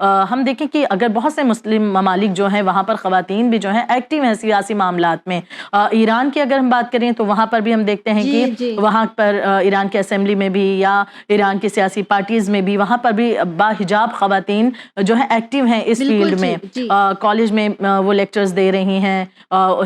ہم دیکھیں کہ اگر بہت سے مسلم ممالک جو ہیں وہاں پر خواتین بھی جو ہیں ایکٹیو ہیں سیاسی معاملات میں. ایران کی اگر ہم بات کریں تو وہاں پر بھی ہم دیکھتے ہیں کہ وہاں پر ایران کے اسمبلی میں بھی یا ایران کی سیاسی پارٹیز میں بھی وہاں پر بھی باحجاب خواتین جو ہیں ایکٹیو ہیں اس فیلڈ میں. کالج میں وہ لیکچرز دے رہی ہیں,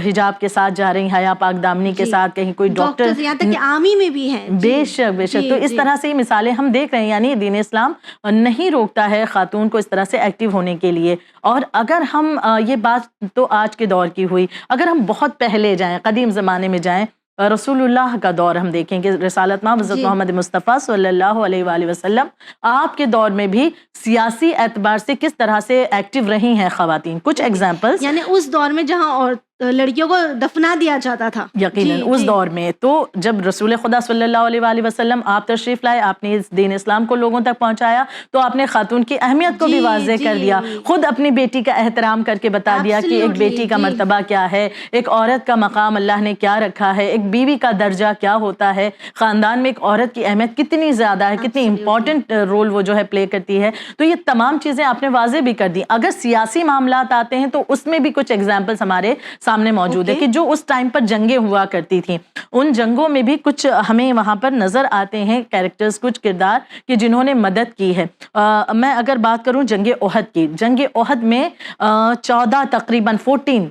حجاب کے ساتھ جا رہی ہیں, حیا پاک دامنی کے ساتھ, کہیں کوئی ڈاکٹر, یہاں تک کہ آرمی میں بھی ہیں. بے شک بے شک. تو اس طرح سے مثالیں ہم دیکھ رہے ہیں, یعنی دین اسلام نہیں روکتا ہے خاتون کو اس طرح سے ایکٹیو ہونے کے لیے. اور اگر ہم یہ بات تو آج کے دور کی ہوئی, اگر ہم بہت پہلے جائیں, قدیم زمانے میں جائیں, رسول اللہ کا دور ہم دیکھیں کہ رسالت مآب حضرت محمد مصطفیٰ صلی اللہ علیہ وآلہ وسلم, آپ کے دور میں بھی سیاسی اعتبار سے کس طرح سے ایکٹیو رہی ہیں خواتین. کچھ ایگزامپلس, یعنی اس دور میں جہاں اور لڑکیوں کو دفنا دیا جاتا تھا, یقیناً اس دور میں تو جب رسول خدا صلی اللہ علیہ وآلہ وسلم آپ تشریف لائے, آپ نے اس دین اسلام کو لوگوں تک پہنچایا, تو آپ نے خاتون کی اہمیت کو بھی واضح کر دیا, خود اپنی بیٹی کا احترام کر کے بتا دیا کہ ایک بیٹی کا مرتبہ کیا ہے, ایک عورت کا مقام اللہ نے کیا رکھا ہے, ایک بیوی کا درجہ کیا ہوتا ہے, خاندان میں ایک عورت کی اہمیت کتنی زیادہ ہے, کتنی امپورٹنٹ رول وہ جو ہے پلے کرتی ہے. تو یہ تمام چیزیں آپ نے واضح بھی کر دی. اگر سیاسی معاملات آتے ہیں تو اس میں بھی کچھ ایگزامپلس ہمارے سامنے موجود ہے کہ جو اس ٹائم پر جنگیں ہوا کرتی تھیں, ان جنگوں میں بھی کچھ ہمیں وہاں پر نظر آتے ہیں کیریکٹرز, کچھ کردار کہ جنہوں نے مدد کی ہے. میں اگر بات کروں جنگ احد کی, جنگ احد میں 14 تقریباً 14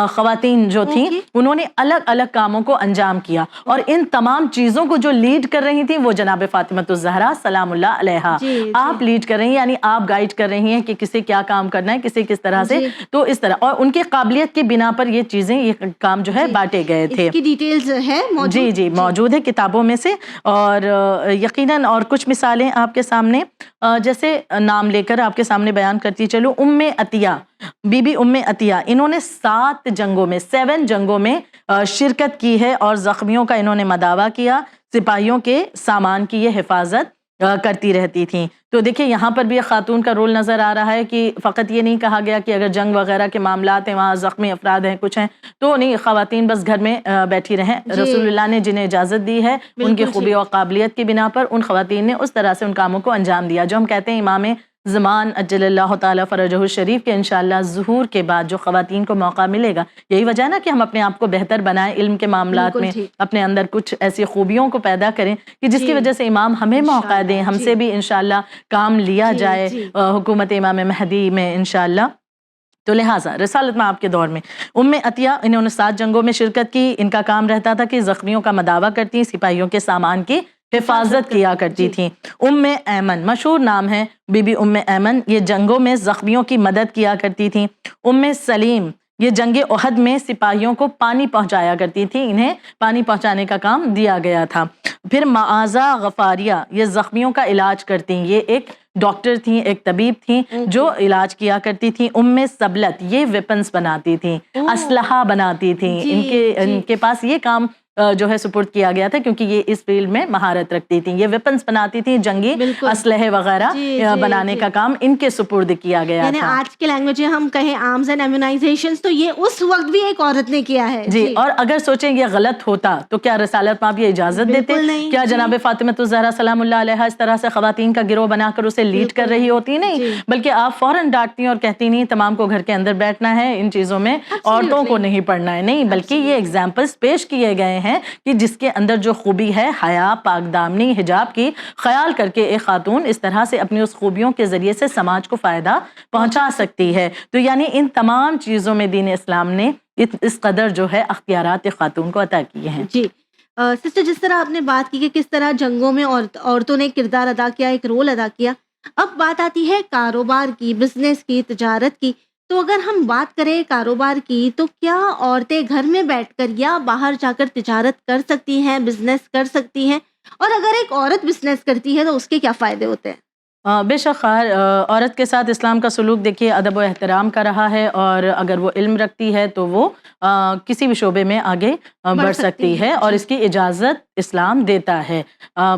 خواتین جو تھیں انہوں نے الگ الگ کاموں کو انجام کیا, اور ان تمام چیزوں کو جو لیڈ کر رہی تھیں وہ جناب فاطمہ الزہرا سلام اللہ علیہا. آپ لیڈ کر رہی ہیں, یعنی آپ گائیڈ کر رہی ہیں کہ کسے کیا کام کرنا ہے, کسے کس طرح سے, تو اس طرح, اور ان کی قابلیت کی بنا پر یہ چیزیں, یہ کام جو ہے بانٹے گئے تھے. اس کی ڈیٹیلز ہے موجود, جی موجود ہے کتابوں میں سے, اور یقیناً اور کچھ مثالیں آپ کے سامنے, جیسے نام لے کر آپ کے سامنے بیان کرتی چلو. ام عطیہ, بی بی ام عطیہ, انہوں نے 7 جنگوں میں 7 جنگوں میں شرکت کی ہے, اور زخمیوں کا انہوں نے مداوع کیا, سپاہیوں کے سامان کی یہ حفاظت کرتی رہتی تھیں. تو دیکھیں یہاں پر بھی خاتون کا رول نظر آ رہا ہے کہ فقط یہ نہیں کہا گیا کہ اگر جنگ وغیرہ کے معاملات ہیں, وہاں زخمی افراد ہیں, کچھ ہیں, تو نہیں, خواتین بس گھر میں بیٹھی رہیں. رسول اللہ نے جنہیں اجازت دی ہے ان کی خوبی اور قابلیت کی بنا پر, ان خواتین نے اس طرح سے ان کاموں کو انجام دیا. جو ہم کہتے ہیں امام زمان اجل اللہ تعالیٰ فرجہ الشریف کے انشاءاللہ ظہور کے بعد جو خواتین کو موقع ملے گا, یہی وجہ ہے نا کہ ہم اپنے آپ کو بہتر بنائیں علم کے معاملات میں, اپنے اندر کچھ ایسی خوبیوں کو پیدا کریں کہ جس کی وجہ سے امام ہمیں موقع دیں, ہم سے بھی انشاءاللہ کام لیا جائے حکومت امام مہدی میں انشاءاللہ. تو لہٰذا رسالت میں آپ کے دور میں ام عطیہ, انہوں نے 7 جنگوں میں شرکت کی. ان کا کام رہتا تھا کہ زخمیوں کا مداوع کرتی, سپاہیوں کے سامان کی حفاظت کیا کرتی تھیں. ام ایمن مشہور نام ہے, بی بی ام ایمن, یہ جنگوں میں زخمیوں کی مدد کیا کرتی تھیں. ام سلیم, یہ جنگ احد میں سپاہیوں کو پانی پہنچایا کرتی تھی, انہیں پانی پہنچانے کا کام دیا گیا تھا. پھر معاذہ غفاریہ, یہ زخمیوں کا علاج کرتی, یہ ایک ڈاکٹر تھیں, ایک طبیب تھیں جو علاج کیا کرتی تھیں. ام سبلت, یہ ویپنز بناتی تھیں, اسلحہ بناتی تھیں, ان کے پاس یہ کام جو ہے سپرد کیا گیا تھا کیونکہ یہ اس فیلڈ میں مہارت رکھتی تھیں. یہ ویپنز بناتی تھیں, جنگی اسلحے وغیرہ بنانے کا کام ان کے سپرد کیا گیا تھا. یعنی آج کے لینگویج میں ہم کہیں آرمز اینڈ ایمونائزیشنز, تو یہ اس وقت بھی ایک عورت نے کیا ہے. جی, اور اگر سوچیں یہ غلط ہوتا تو کیا رسالت میں آپ یہ اجازت دیتے؟ کیا جناب فاطمہ الزہرا سلام اللہ علیہا اس طرح سے خواتین کا گروہ بنا کر اسے لیڈ کر رہی ہوتی؟ نہیں, بلکہ آپ فوراً ڈانٹتی اور کہتی نہیں تمام کو گھر کے اندر بیٹھنا ہے, ان چیزوں میں عورتوں کو نہیں پڑھنا ہے. نہیں, بلکہ یہ ایگزامپلس پیش کیے گئے ہیں کہ جس کے اندر جو خوبی ہے, حیا, پاک دامنی, حجاب کی خیال کر کے ایک خاتون اس طرح سے اپنی اس خوبیوں کے ذریعے سے سماج کو فائدہ پہنچا سکتی ہے. تو یعنی ان تمام چیزوں میں دین اسلام نے اس قدر جو ہے اختیارات خاتون کو عطا کیے ہیں. جی سسٹر, جس طرح آپ نے بات کی کہ کس طرح جنگوں میں عورتوں نے کردار ادا کیا, ایک رول ادا کیا, اب بات آتی ہے کاروبار کی, بزنس کی, تجارت کی. تو اگر ہم بات کریں کاروبار کی, تو کیا عورتیں گھر میں بیٹھ کر یا باہر جا کر تجارت کر سکتی ہیں, بزنس کر سکتی ہیں؟ اور اگر ایک عورت بزنس کرتی ہے تو اس کے کیا فائدے ہوتے ہیں؟ بے شک عورت کے ساتھ اسلام کا سلوک دیکھیے ادب و احترام کا رہا ہے, اور اگر وہ علم رکھتی ہے تو وہ کسی بھی شعبے میں آگے بڑھ سکتی ہے, اور اس کی اجازت اسلام دیتا ہے.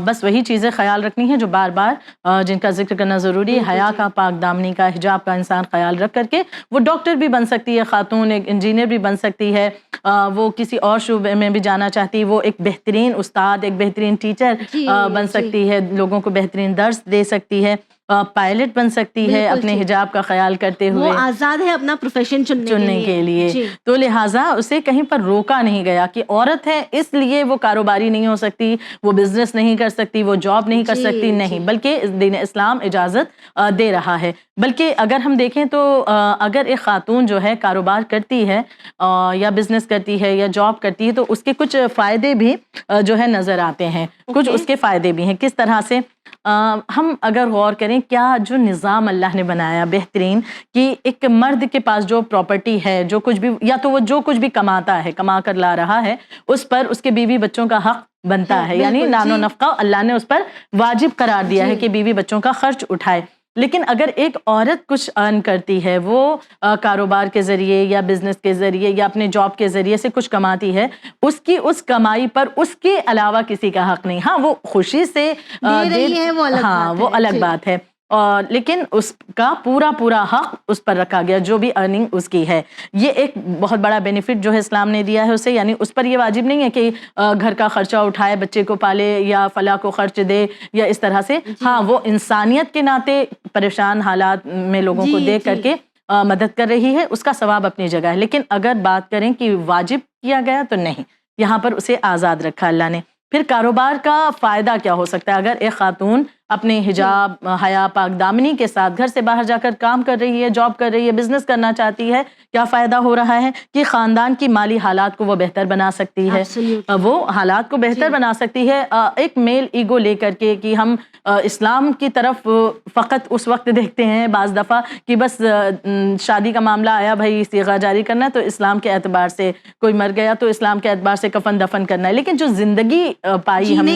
بس وہی چیزیں خیال رکھنی ہیں جو بار بار جن کا ذکر کرنا ضروری ہے. حیا کا, پاک دامنی کا, حجاب کا انسان خیال رکھ کر کے وہ ڈاکٹر بھی بن سکتی ہے خاتون, ایک انجینئر بھی بن سکتی ہے, وہ کسی اور شعبے میں بھی جانا چاہتی, وہ ایک بہترین استاد, ایک بہترین ٹیچر بن سکتی ہے, لوگوں کو بہترین درس دے سکتی ہے. پائلٹ بن سکتی ہے بالکل اپنے ٹھیک۔ حجاب کا خیال کرتے وہ ہوئے، آزاد ہے اپنا پروفیشن چننے کے لیے۔ جی تو لہٰذا اسے کہیں پر روکا نہیں گیا کہ عورت ہے اس لیے وہ کاروباری نہیں ہو سکتی، وہ بزنس نہیں کر سکتی، وہ جاب نہیں کر جی، سکتی، نہیں، جی۔ بلکہ دین اسلام اجازت دے رہا ہے۔ بلکہ اگر ہم دیکھیں تو اگر ایک خاتون جو ہے کاروبار کرتی ہے یا بزنس کرتی ہے یا جاب کرتی ہے تو اس کے کچھ فائدے بھی جو ہے نظر آتے ہیں، کچھ Okay۔ اس کے فائدے بھی ہیں۔ کس طرح سے؟ ہم اگر غور کریں کیا جو نظام اللہ نے بنایا بہترین، کہ ایک مرد کے پاس جو پراپرٹی ہے، جو کچھ بھی، یا تو وہ جو کچھ بھی کماتا ہے، کما کر لا رہا ہے، اس پر اس کے بیوی بچوں کا حق بنتا ہے، یعنی بالکل، نان و جی۔ نفقہ اللہ نے اس پر واجب قرار دیا ہے جی۔ کہ بیوی بچوں کا خرچ اٹھائے۔ لیکن اگر ایک عورت کچھ ارن کرتی ہے، وہ کاروبار کے ذریعے یا بزنس کے ذریعے یا اپنے جاب کے ذریعے سے کچھ کماتی ہے، اس کی اس کمائی پر اس کے علاوہ کسی کا حق نہیں۔ ہاں وہ خوشی سے دے رہی ہے، وہ الگ ہاں بات وہ ہے، الگ جی۔ بات ہے، اور لیکن اس کا پورا حق اس پر رکھا گیا جو بھی ارننگ اس کی ہے۔ یہ ایک بہت بڑا بینیفٹ جو ہے اسلام نے دیا ہے اسے، یعنی اس پر یہ واجب نہیں ہے کہ گھر کا خرچہ اٹھائے، بچے کو پالے یا فلاں کو خرچ دے یا اس طرح سے۔ ہاں وہ انسانیت کے ناطے پریشان حالات میں لوگوں کو دیکھ کر کے مدد کر رہی ہے، اس کا ثواب اپنی جگہ ہے۔ لیکن اگر بات کریں کہ واجب کیا گیا تو نہیں، یہاں پر اسے آزاد رکھا اللہ نے۔ پھر کاروبار کا فائدہ کیا ہو سکتا ہے؟ اگر ایک خاتون اپنے حجاب، حیا، پاک دامنی کے ساتھ گھر سے باہر جا کر کام کر رہی ہے، جاب کر رہی ہے، بزنس کرنا چاہتی ہے، کیا فائدہ ہو رہا ہے کہ خاندان کی مالی حالات کو وہ بہتر بنا سکتی ہے، وہ حالات کو بہتر بنا سکتی ہے۔ ایک میل ایگو لے کر کے کہ ہم اسلام کی طرف فقط اس وقت دیکھتے ہیں بعض دفعہ کہ بس شادی کا معاملہ آیا، بھائی صیغہ جاری کرنا ہے تو اسلام کے اعتبار سے، کوئی مر گیا تو اسلام کے اعتبار سے کفن دفن کرنا ہے، لیکن جو زندگی پائی ہم نے،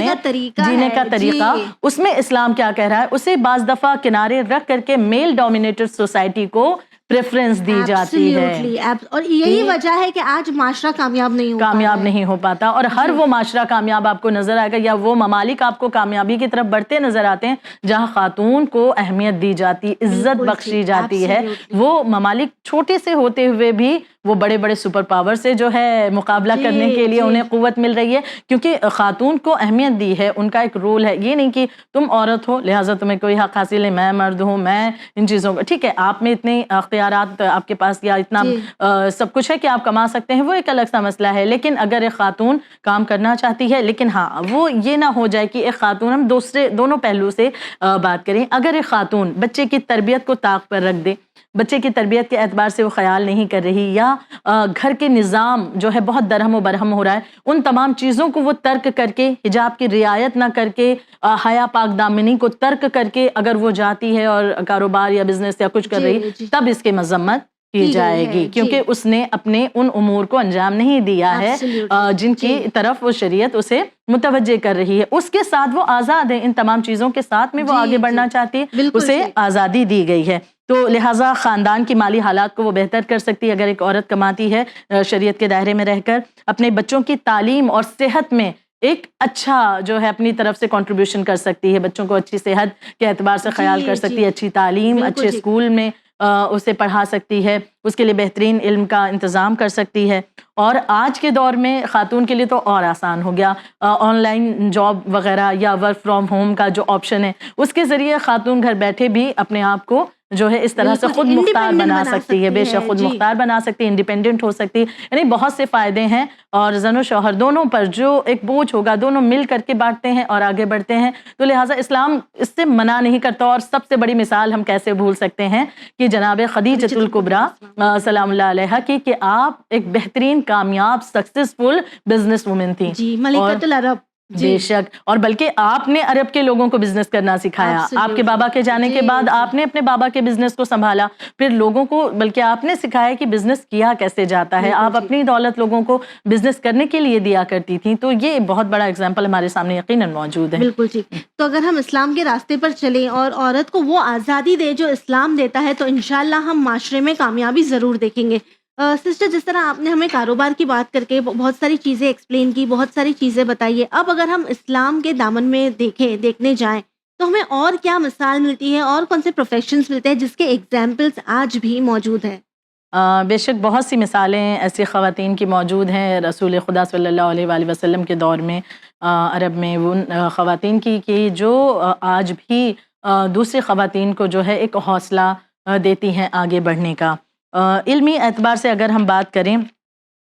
جینے کا طریقہ، اس میں اسلام کیا کہہ رہا ہے؟ اسے بعض دفعہ کنارے رکھ کر کے میل ڈومینیٹڈ سوسائٹی کو پریفرنس دی جاتی ہے، اور یہی وجہ ہے کہ آج معاشرہ کامیاب نہیں ہو پاتا، اور ہر وہ معاشرہ کامیاب آپ کو نظر آئے گا یا وہ ممالک آپ کو کامیابی کی طرف بڑھتے نظر آتے ہیں جہاں خاتون کو اہمیت دی جاتی، عزت بخشی جاتی ہے۔ وہ ممالک چھوٹے سے ہوتے ہوئے بھی وہ بڑے بڑے سپر پاور سے جو ہے مقابلہ کرنے کے لیے انہیں قوت مل رہی ہے، کیونکہ خاتون کو اہمیت دی ہے، ان کا ایک رول ہے۔ یہ نہیں کہ تم عورت ہو لہٰذا تمہیں کوئی حق حاصل ہے، میں مرد ہوں، میں ان چیزوں کا، ٹھیک ہے آپ میں اتنے اختیارات آپ کے پاس یا اتنا سب کچھ ہے کہ آپ کما سکتے ہیں، وہ ایک الگ سا مسئلہ ہے، لیکن اگر ایک خاتون کام کرنا چاہتی ہے، لیکن ہاں وہ یہ نہ ہو جائے کہ ایک خاتون، ہم دونوں پہلو سے بات کریں، اگر ایک خاتون بچے کی تربیت کو طاق پر رکھ دے، بچے کی تربیت کے اعتبار سے وہ خیال نہیں کر رہی، یا گھر کے نظام جو ہے بہت درہم و برہم ہو رہا ہے، ان تمام چیزوں کو وہ ترک کر کے، حجاب کی رعایت نہ کر کے، حیا پاک دامنی کو ترک کر کے اگر وہ جاتی ہے اور کاروبار یا بزنس یا کچھ کر رہی، تب اس کے مذمت کی جائے گی، کیونکہ اس نے اپنے ان امور کو انجام نہیں دیا ہے جن کی طرف وہ شریعت اسے متوجہ کر رہی ہے۔ اس کے ساتھ وہ آزاد ہے، ان تمام چیزوں کے ساتھ میں وہ آگے بڑھنا چاہتی ہے، اسے آزادی دی گئی ہے۔ تو لہٰذا خاندان کی مالی حالات کو وہ بہتر کر سکتی ہے اگر ایک عورت کماتی ہے شریعت کے دائرے میں رہ کر، اپنے بچوں کی تعلیم اور صحت میں ایک اچھا جو ہے اپنی طرف سے کنٹریبیوشن کر سکتی ہے، بچوں کو اچھی صحت کے اعتبار سے خیال کر سکتی ہے، اچھی تعلیم، اچھے اسکول میں اسے پڑھا سکتی ہے، اس کے لیے بہترین علم کا انتظام کر سکتی ہے۔ اور آج کے دور میں خاتون کے لیے تو اور آسان ہو گیا، آن لائن جاب وغیرہ یا ورک فرام ہوم کا جو آپشن ہے، اس کے ذریعے خاتون گھر بیٹھے بھی اپنے آپ کو جو ہے اس طرح سے خود مختار بنا سکتی ہے، بے شک خود مختار بنا سکتی ہے، انڈیپینڈنٹ ہو سکتی ہے، یعنی بہت سے فائدے ہیں۔ اور زن و شوہر دونوں پر جو ایک بوجھ ہوگا، دونوں مل کر کے بانٹتے ہیں اور آگے بڑھتے ہیں، تو لہٰذا اسلام اس سے منع نہیں کرتا۔ اور سب سے بڑی مثال ہم کیسے بھول سکتے ہیں کہ جناب خدیجہ الکبریٰ سلام اللہ علیہا کی، کہ آپ ایک بہترین کامیاب سکسیسفل بزنس وومن تھیں، جی، ملکۃ العرب، بے شک، اور بلکہ آپ نے عرب کے لوگوں کو بزنس کرنا سکھایا، آپ کے بابا کے جانے کے بعد آپ نے اپنے بابا کے بزنس کو سنبھالا، پھر لوگوں کو بلکہ آپ نے سکھایا کہ بزنس کیا کیسے جاتا ہے، آپ اپنی دولت لوگوں کو بزنس کرنے کے لیے دیا کرتی تھیں۔ تو یہ بہت بڑا اگزامپل ہمارے سامنے یقیناً موجود ہے۔ بالکل ٹھیک۔ تو اگر ہم اسلام کے راستے پر چلیں اور عورت کو وہ آزادی دے جو اسلام دیتا ہے تو انشاءاللہ ہم معاشرے میں کامیابی ضرور دیکھیں گے۔ سسٹر، جس طرح آپ نے ہمیں کاروبار کی بات کر کے بہت ساری چیزیں ایکسپلین کی، بہت ساری چیزیں بتائیے، اب اگر ہم اسلام کے دامن میں دیکھنے جائیں تو ہمیں اور کیا مثال ملتی ہے، اور کون سے پروفیشنز ملتے ہیں جس کے ایگزامپلس آج بھی موجود ہیں؟ بے شک بہت سی مثالیں ایسی خواتین کی موجود ہیں رسول خدا صلی اللہ علیہ وآلہ وسلم کے دور میں، عرب میں، ان خواتین کی کہ جو آج بھی دوسری خواتین کو جو ہے ایک حوصلہ دیتی ہیں آگے بڑھنے کا۔ علمی اعتبار سے اگر ہم بات کریں،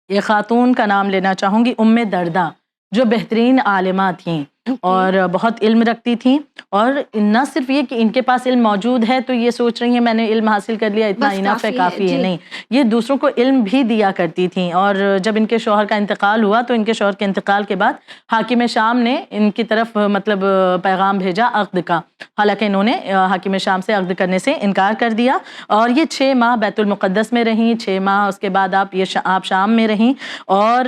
یہ خاتون کا نام لینا چاہوں گی، ام دردہ، جو بہترین عالمہ تھیں اور بہت علم رکھتی تھیں، اور نہ صرف یہ کہ ان کے پاس علم موجود ہے تو یہ سوچ رہی ہیں میں نے علم حاصل کر لیا اتنا انف ہے، کافی ہے، نہیں، یہ دوسروں کو علم بھی دیا کرتی تھیں۔ اور جب ان کے شوہر کا انتقال ہوا تو ان کے شوہر کے انتقال کے بعد حاکم شام نے ان کی طرف مطلب پیغام بھیجا عقد کا، حالانکہ انہوں نے حاکم شام سے عقد کرنے سے انکار کر دیا، اور یہ 6 ماہ بیت المقدس میں رہیں، 6 ماہ اس کے بعد آپ شام میں رہیں اور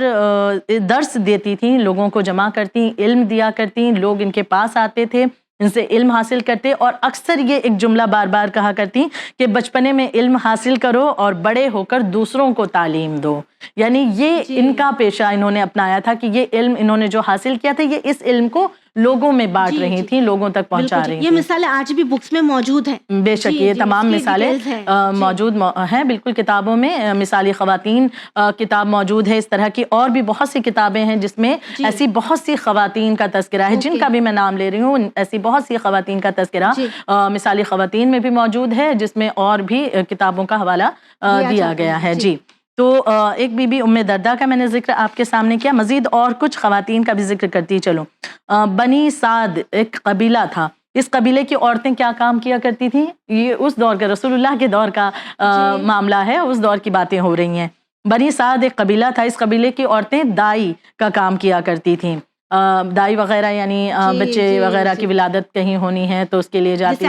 درس دیتی تھیں، لوگوں کو جمع کرتی، علم دیا کرتی، لوگ ان کے پاس آتے تھے، ان سے علم حاصل کرتے، اور اکثر یہ ایک جملہ بار بار کہا کرتی کہ بچپنے میں علم حاصل کرو اور بڑے ہو کر دوسروں کو تعلیم دو۔ یعنی یہ ان کا پیشہ انہوں نے اپنایا تھا کہ یہ علم انہوں نے جو حاصل کیا تھا، یہ اس علم کو لوگوں میں بانٹ رہی تھیں، لوگوں تک پہنچا رہی تھیں۔ یہ مثالیں آج بھی بکس میں موجود ہیں، بے شک یہ تمام مثالیں موجود ہیں، بالکل کتابوں میں مثالی خواتین کتاب موجود ہے، اس طرح کی اور بھی بہت سی کتابیں ہیں جس میں ایسی بہت سی خواتین کا تذکرہ ہے، جن کا بھی میں نام لے رہی ہوں، ایسی بہت سی خواتین کا تذکرہ مثالی خواتین میں بھی موجود ہے، جس میں اور بھی کتابوں کا حوالہ دیا گیا ہے۔ جی، تو ایک بی بی ام دردہ کا میں نے ذکر آپ کے سامنے کیا، مزید اور کچھ خواتین کا بھی ذکر کرتی چلوں۔ بنی سعد ایک قبیلہ تھا، اس قبیلے کی عورتیں کیا کام کیا کرتی تھیں، یہ اس دور کا رسول اللہ کے دور کا معاملہ ہے، اس دور کی باتیں ہو رہی ہیں۔ بنی سعد ایک قبیلہ تھا، اس قبیلے کی عورتیں دائی کا کام کیا کرتی تھیں، دائی وغیرہ یعنی بچے وغیرہ کی ولادت کہیں ہونی ہے تو اس کے لیے جاتی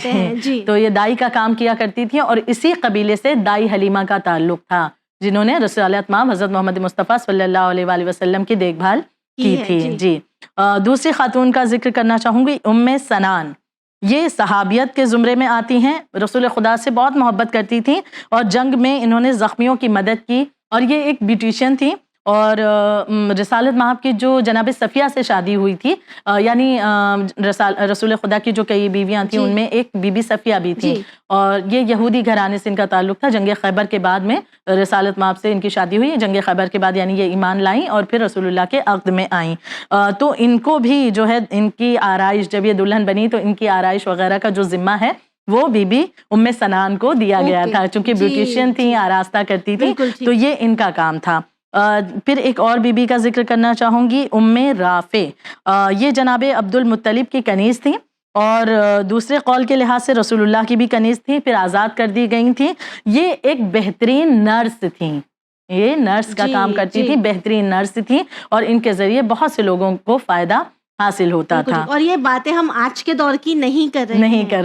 تھیں، جی، تو یہ دائی کا کام کیا کرتی تھیں، اور اسی قبیلے سے دائی حلیمہ کا تعلق تھا، جنہوں نے رسالت مآب حضرت محمد مصطفیٰ صلی اللہ علیہ وآلہ وسلم کی دیکھ بھال کی تھی۔ جی، دوسری خاتون کا ذکر کرنا چاہوں گی، ام سنان، یہ صحابیت کے زمرے میں آتی ہیں، رسول خدا سے بہت محبت کرتی تھیں، اور جنگ میں انہوں نے زخمیوں کی مدد کی، اور یہ ایک بیوٹیشین تھی، اور رسالت مآب کی جو جناب صفیہ سے شادی ہوئی تھی، یعنی رسول خدا کی جو کئی بیویاں تھیں ان میں ایک بی بی صفیہ بھی تھی، اور یہ یہودی گھرانے سے ان کا تعلق تھا۔ جنگ خیبر کے بعد میں رسالت مآب سے ان کی شادی ہوئی، جنگ خیبر کے بعد یعنی یہ ایمان لائیں اور پھر رسول اللہ کے عقد میں آئیں، تو ان کو بھی جو ہے ان کی آرائش، جب یہ دلہن بنی تو ان کی آرائش وغیرہ کا جو ذمہ ہے وہ بی بی ام سنان کو دیا گیا تھا، چونکہ بیوٹیشین تھیں، آراستہ کرتی تھی، تو یہ ان کا کام تھا۔ پھر ایک اور بی بی کا ذکر کرنا چاہوں گی، ام رافع، یہ جناب عبد المطلب کی کنیز تھیں، اور دوسرے قول کے لحاظ سے رسول اللہ کی بھی کنیز تھیں، پھر آزاد کر دی گئی تھیں۔ یہ ایک بہترین نرس تھیں، یہ نرس کا کام کرتی تھی، بہترین نرس تھیں، اور ان کے ذریعے بہت سے لوگوں کو فائدہ حاصل ہوتا تھا۔ اور یہ باتیں ہم آج کے دور کی نہیں کر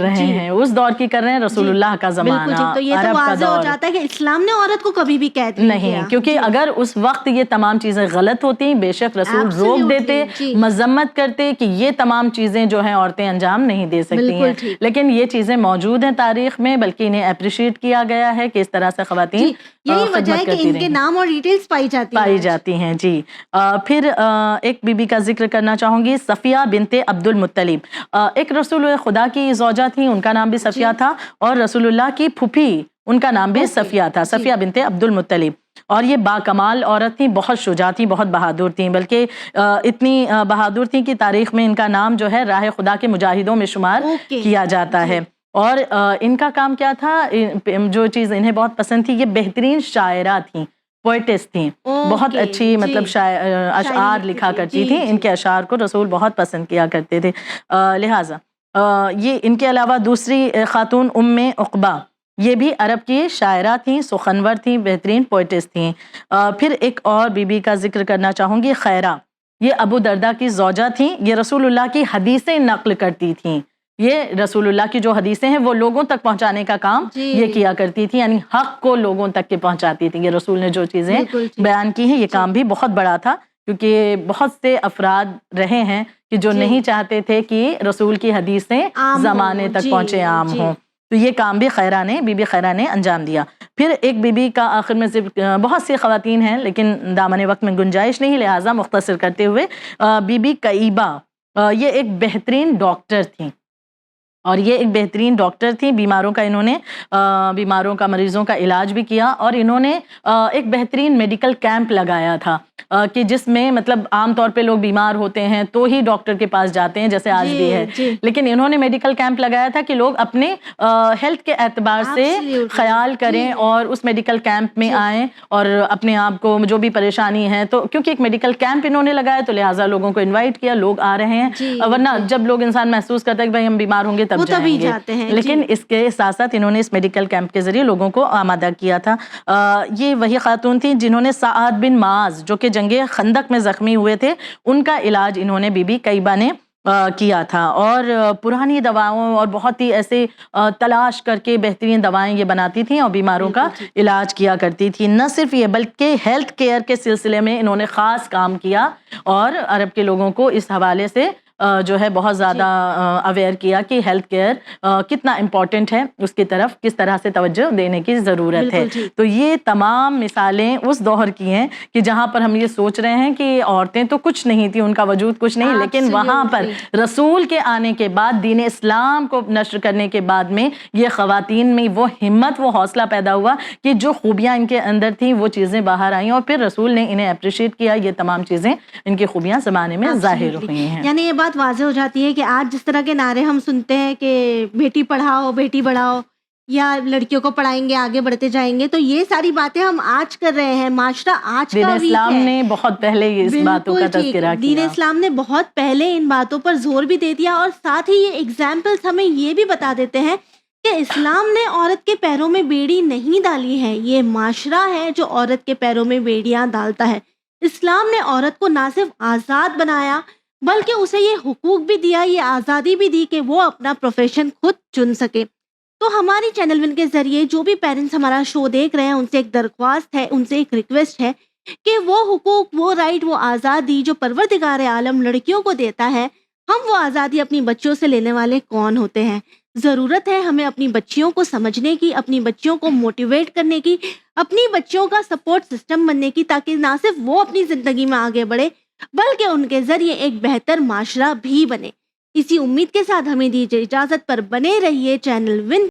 رہے ہیں، اس دور کی کر رہے ہیں، رسول اللہ کا زمانہ، تو یہ تو واضح ہو جاتا ہے کہ اسلام نے عورت کو کبھی بھی قید نہیں، کیونکہ اگر اس وقت یہ تمام چیزیں غلط ہوتی، بے شک رسول روک دیتے، مذمت کرتے کہ یہ تمام چیزیں جو ہیں عورتیں انجام نہیں دے سکتی ہیں، لیکن یہ چیزیں موجود ہیں تاریخ میں، بلکہ انہیں اپریشیٹ کیا گیا ہے کہ اس طرح سے خواتین یہی وجہ ہے کہ ان کے نام اور ڈیٹیلز پائی جاتی ہیں۔ جی، پھر ایک بی بی کا ذکر کرنا چاہوں گی، صفیہ بنت عبد المطلب، ایک رسول خدا کی زوجہ تھیں، ان کا نام بھی صفیہ تھا، اور رسول اللہ کی پھوپھی ان کا نام بھی صفیہ تھا، صفیہ بنت عبد المطلب، اور یہ باکمال عورت تھیں، بہت شجاع تھیں، بہت بہادر تھیں، بلکہ اتنی بہادر تھیں کہ تاریخ میں ان کا نام جو ہے راہ خدا کے مجاہدوں میں شمار کیا جاتا ہے۔ اور ان کا کام کیا تھا، جو چیز انہیں بہت پسند تھی، یہ بہترین شاعرہ تھیں، پوئٹس تھیں، بہت اچھی مطلب اشعار لکھا کرتی تھیں، ان کے اشعار کو رسول بہت پسند کیا کرتے تھے۔ لہٰذا یہ ان کے علاوہ دوسری خاتون ام عقبہ، یہ بھی عرب کی شاعرہ تھیں، سخنور تھیں، بہترین پوئٹس تھیں۔ پھر ایک اور بی بی کا ذکر کرنا چاہوں گی، خیرہ، یہ ابو دردہ کی زوجہ تھیں، یہ رسول اللہ کی حدیثیں نقل کرتی تھیں، یہ رسول اللہ کی جو حدیثیں ہیں وہ لوگوں تک پہنچانے کا کام یہ کیا کرتی تھی، یعنی حق کو لوگوں تک کے پہنچاتی تھی، یہ رسول نے جو چیزیں بیان کی ہیں، یہ کام بھی بہت بڑا تھا، کیونکہ بہت سے افراد رہے ہیں کہ جو نہیں چاہتے تھے کہ رسول کی حدیثیں زمانے تک پہنچے، عام ہوں، تو یہ کام بھی خیرہ نے، بی بی خیرہ نے انجام دیا۔ پھر ایک بی بی کا آخر میں بہت سی خواتین ہیں لیکن دامن وقت میں گنجائش نہیں، لہٰذا مختصر کرتے ہوئے، بی بی کعیبہ، یہ ایک بہترین ڈاکٹر تھیں، اور یہ ایک بہترین ڈاکٹر تھی، بیماروں کا انہوں نے بیماروں کا مریضوں کا علاج بھی کیا، اور انہوں نے ایک بہترین میڈیکل کیمپ لگایا تھا کہ جس میں مطلب عام طور پہ لوگ بیمار ہوتے ہیں تو ہی ڈاکٹر کے پاس جاتے ہیں جیسے آج بھی ہے، لیکن انہوں نے میڈیکل کیمپ لگایا تھا کہ لوگ اپنے ہیلتھ کے اعتبار سے خیال کریں اور اس میڈیکل کیمپ میں آئیں اور اپنے آپ کو جو بھی پریشانی ہے، تو کیونکہ ایک میڈیکل کیمپ انہوں نے لگایا تو لہٰذا لوگوں کو انوائٹ کیا، لوگ آ رہے ہیں، ورنہ جب لوگ انسان محسوس کرتا ہے کہ بھائی ہم بیمار ہوں گے تب جاتے ہیں، لیکن اس کے ساتھ ساتھ انہوں نے اس میڈیکل کیمپ کے ذریعے لوگوں کو آمادہ کیا تھا۔ یہ وہی خاتون تھیں جنہوں نے سعد بن معاذ جو کہ جنگ خندق میں زخمی ہوئے تھے، ان کا علاج انہوں نے بی بی قیبہ نے کیا تھا، اور پرانی دواؤں اور بہت ہی ایسے تلاش کر کے بہترین دوائیں یہ بناتی تھیں اور بیماروں کا علاج کیا کرتی تھی۔ نہ صرف یہ بلکہ ہیلتھ کیئر کے سلسلے میں انہوں نے خاص کام کیا اور عرب کے لوگوں کو اس حوالے سے جو ہے بہت زیادہ اویئر کیا کہ ہیلتھ کیئر کتنا امپورٹنٹ ہے، اس کی طرف کس طرح سے توجہ دینے کی ضرورت ہے۔ تو یہ تمام مثالیں اس دور کی ہیں کہ جہاں پر ہم یہ سوچ رہے ہیں کہ عورتیں تو کچھ نہیں تھیں، ان کا وجود کچھ نہیں، لیکن وہاں پر رسول کے آنے کے بعد، دین اسلام کو نشر کرنے کے بعد میں یہ خواتین میں وہ ہمت، وہ حوصلہ پیدا ہوا کہ جو خوبیاں ان کے اندر تھیں وہ چیزیں باہر آئیں، اور پھر رسول نے انہیں اپریشیٹ کیا، یہ تمام چیزیں ان کی خوبیاں زمانے میں ظاہر ہوئی ہیں۔ یعنی یہ بات واضح ہو جاتی ہے کہ آج جس طرح کے نعرے ہم سنتے ہیں کہ بیٹی پڑھاؤ بیٹی بڑھاؤ، یا لڑکیوں کو پڑھائیں گے آگے بڑھتے جائیں گے، تو یہ ساری باتیں ہم آج کر رہے ہیں، معاشرہ آج دین کا اسلام نے بہت پہلے اس باتوں کا تذکرہ کیا، دین اسلام نے بہت پہلے ان باتوں پر زور بھی دے دیا، اور ساتھ ہی یہ ایگزامپلس ہمیں یہ بھی بتا دیتے ہیں کہ اسلام نے عورت کے پیروں میں بیڑی نہیں ڈالی ہے، یہ معاشرہ ہے جو عورت کے پیروں میں بیڑیاں ڈالتا ہے۔ اسلام نے عورت کو نہ صرف آزاد بنایا بلکہ اسے یہ حقوق بھی دیا، یہ آزادی بھی دی کہ وہ اپنا پروفیشن خود چن سکے۔ تو ہماری چینل ون کے ذریعے جو بھی پیرنٹس ہمارا شو دیکھ رہے ہیں، ان سے ایک درخواست ہے، ان سے ایک ریکویسٹ ہے کہ وہ حقوق، وہ رائٹ، وہ آزادی جو پروردگار عالم لڑکیوں کو دیتا ہے، ہم وہ آزادی اپنی بچیوں سے لینے والے کون ہوتے ہیں؟ ضرورت ہے ہمیں اپنی بچیوں کو سمجھنے کی، اپنی بچیوں کو موٹیویٹ کرنے کی، اپنی بچیوں کا سپورٹ سسٹم بننے کی، تاکہ نہ صرف وہ اپنی زندگی میں آگے بڑھے بلکہ ان کے ذریعے ایک بہتر معاشرہ بھی بنے۔ اسی امید کے ساتھ ہمیں دیجیے اجازت، پر بنے رہیے چینل ون